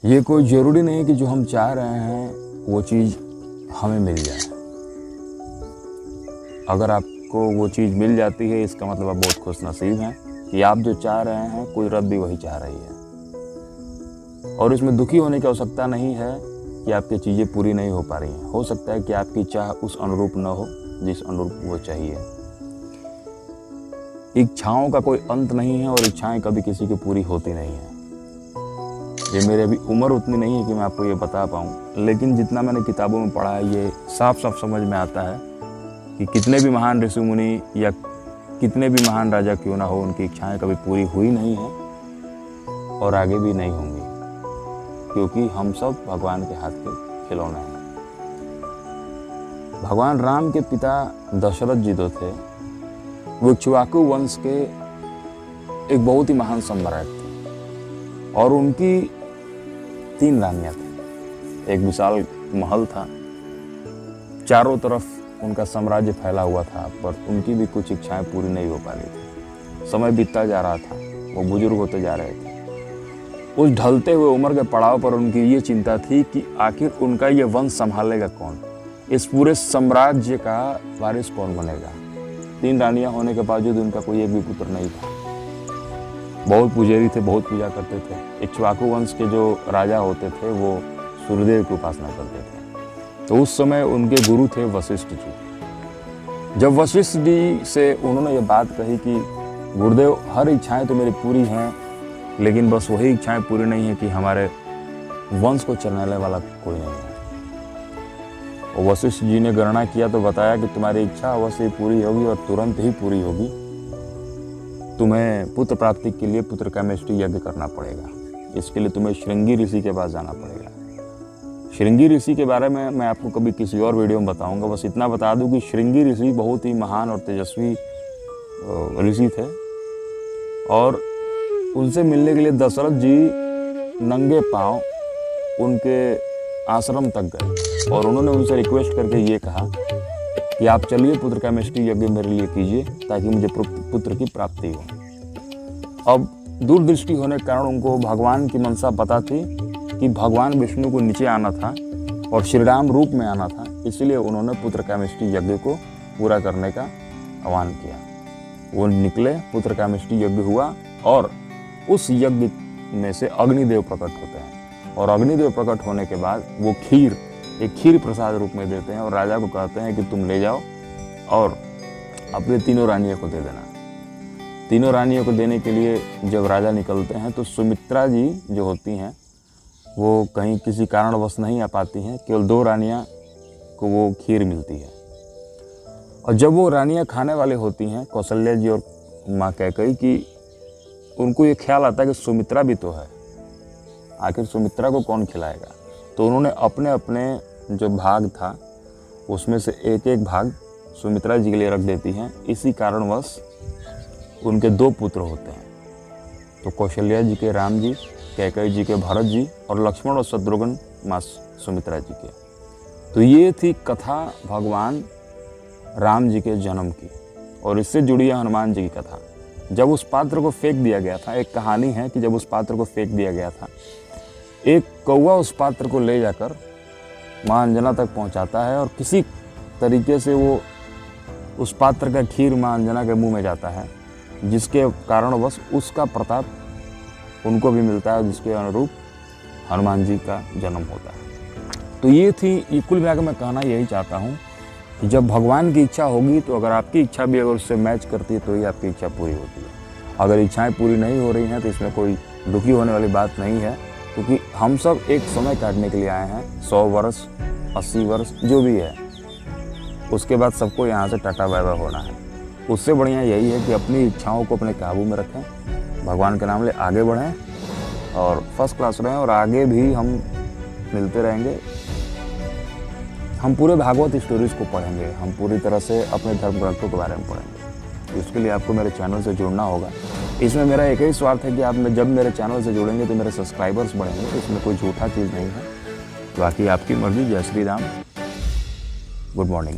ये कोई ज़रूरी नहीं कि जो हम चाह रहे हैं वो चीज़ हमें मिल जाए। अगर आपको वो चीज़ मिल जाती है इसका मतलब आप बहुत खुशनसीब हैं कि आप जो चाह रहे हैं कुदरत भी वही चाह रही है। और इसमें दुखी होने की आवश्यकता नहीं है कि आपकी चीज़ें पूरी नहीं हो पा रही हैं। हो सकता है कि आपकी चाह उस अनुरूप न हो जिस अनुरूप वो चाहिए। इच्छाओं का कोई अंत नहीं है और इच्छाएं कभी किसी की पूरी होती नहीं है। ये मेरी अभी उम्र उतनी नहीं है कि मैं आपको ये बता पाऊँ, लेकिन जितना मैंने किताबों में पढ़ा है ये साफ साफ समझ में आता है कि कितने भी महान ऋषि मुनि या कितने भी महान राजा क्यों ना हो, उनकी इच्छाएं कभी पूरी हुई नहीं है और आगे भी नहीं होंगी, क्योंकि हम सब भगवान के हाथ के खिलौने हैं। भगवान राम के पिता दशरथ जी तो थे, वो इक्ष्वाकु वंश के एक बहुत ही महान सम्राट थे और उनकी 3 रानियां थी। एक विशाल महल था, चारों तरफ उनका साम्राज्य फैला हुआ था, पर उनकी भी कुछ इच्छाएं पूरी नहीं हो पा रही थी। समय बीतता जा रहा था, वो बुजुर्ग होते जा रहे थे। उस ढलते हुए उम्र के पड़ाव पर उनकी ये चिंता थी कि आखिर उनका ये वंश संभालेगा कौन, इस पूरे साम्राज्य का वारिस कौन बनेगा। 3 रानियां होने के बावजूद उनका कोई एक भी पुत्र नहीं था। बहुत पुजारी थे, बहुत पूजा करते थे। इक्ष्वाकु वंश के जो राजा होते थे वो सूर्यदेव की उपासना करते थे। तो उस समय उनके गुरु थे वशिष्ठ जी। जब वशिष्ठ जी से उन्होंने ये बात कही कि गुरुदेव, हर इच्छाएं तो मेरी पूरी हैं, लेकिन बस वही इच्छाएं पूरी नहीं है कि हमारे वंश को चलाने वाला कोई नहीं है। और वशिष्ठ जी ने गणना किया तो बताया कि तुम्हारी इच्छा अवश्य ही पूरी होगी और तुरंत ही पूरी होगी। तुम्हें पुत्र प्राप्ति के लिए पुत्र कामेष्टि यज्ञ करना पड़ेगा। इसके लिए तुम्हें श्रृंगी ऋषि के पास जाना पड़ेगा। श्रृंगी ऋषि के बारे में मैं आपको कभी किसी और वीडियो में बताऊंगा। बस इतना बता दूं कि श्रृंगी ऋषि बहुत ही महान और तेजस्वी ऋषि थे और उनसे मिलने के लिए दशरथ जी नंगे पांव उनके आश्रम तक गए और उन्होंने उनसे रिक्वेस्ट करके ये कहा कि आप चलिए पुत्र कामेष्टि यज्ञ मेरे लिए कीजिए ताकि मुझे पुत्र की प्राप्ति हो। अब दूरदृष्टि होने के कारण उनको भगवान की मंशा पता थी कि भगवान विष्णु को नीचे आना था और श्री राम रूप में आना था, इसलिए उन्होंने पुत्र कामेष्टि यज्ञ को पूरा करने का आह्वान किया। वो निकले, पुत्र कामेष्टि यज्ञ हुआ और उस यज्ञ में से अग्निदेव प्रकट होते हैं और अग्निदेव प्रकट होने के बाद वो एक खीर प्रसाद रूप में देते हैं और राजा को कहते हैं कि तुम ले जाओ और अपने 3 रानियों को दे देना। 3 रानियों को देने के लिए जब राजा निकलते हैं तो सुमित्रा जी जो होती हैं वो कहीं किसी कारणवश नहीं आ पाती हैं, केवल 2 रानियां को वो खीर मिलती है। और जब वो रानियां खाने वाले होती हैं, कौशल्या जी और माँ कैकेयी की, उनको ये ख्याल आता है कि सुमित्रा भी तो है, आखिर सुमित्रा को कौन खिलाएगा। तो उन्होंने अपने अपने जो भाग था उसमें से एक भाग सुमित्रा जी के लिए रख देती हैं। इसी कारणवश उनके 2 पुत्र होते हैं, तो कौशल्या जी के राम जी, कैकेयी जी के भरत जी और लक्ष्मण और शत्रुघ्न माँ सुमित्रा जी के। तो ये थी कथा भगवान राम जी के जन्म की और इससे जुड़ी है हनुमान जी की कथा। जब उस पात्र को फेंक दिया गया था, एक कहानी है कि जब उस पात्र को फेंक दिया गया था, एक कौवा उस पात्र को ले जाकर माँ अंजना तक पहुंचाता है और किसी तरीके से वो उस पात्र का खीर माँ अंजना के मुंह में जाता है, जिसके कारणवश उसका प्रताप उनको भी मिलता है, जिसके अनुरूप हनुमान जी का जन्म होता है। तो ये कुल मिलाकर मैं कहना यही चाहता हूँ कि जब भगवान की इच्छा होगी तो अगर आपकी इच्छा भी अगर उससे मैच करती है तो ही आपकी इच्छा पूरी होती है। अगर इच्छाएं पूरी नहीं हो रही हैं तो इसमें कोई दुखी होने वाली बात नहीं है, क्योंकि हम सब एक समय काटने के लिए आए हैं। 100 वर्ष 80 वर्ष जो भी है, उसके बाद सबको यहाँ से टाटा बाय बाय होना है। उससे बढ़िया यही है कि अपनी इच्छाओं को अपने काबू में रखें, भगवान के नाम ले आगे बढ़ें और फर्स्ट क्लास रहें। और आगे भी हम मिलते रहेंगे। हम पूरे भागवत स्टोरीज को पढ़ेंगे, हम पूरी तरह से अपने धर्म ग्रंथों के बारे में पढ़ेंगे। इसके लिए आपको मेरे चैनल से जुड़ना होगा। इसमें मेरा एक ही स्वार्थ है कि आप जब मेरे चैनल से जुड़ेंगे तो मेरे सब्सक्राइबर्स बढ़ेंगे। तो इसमें कोई झूठा चीज़ नहीं है। बाकी आपकी मर्जी। जय श्री राम। Good morning.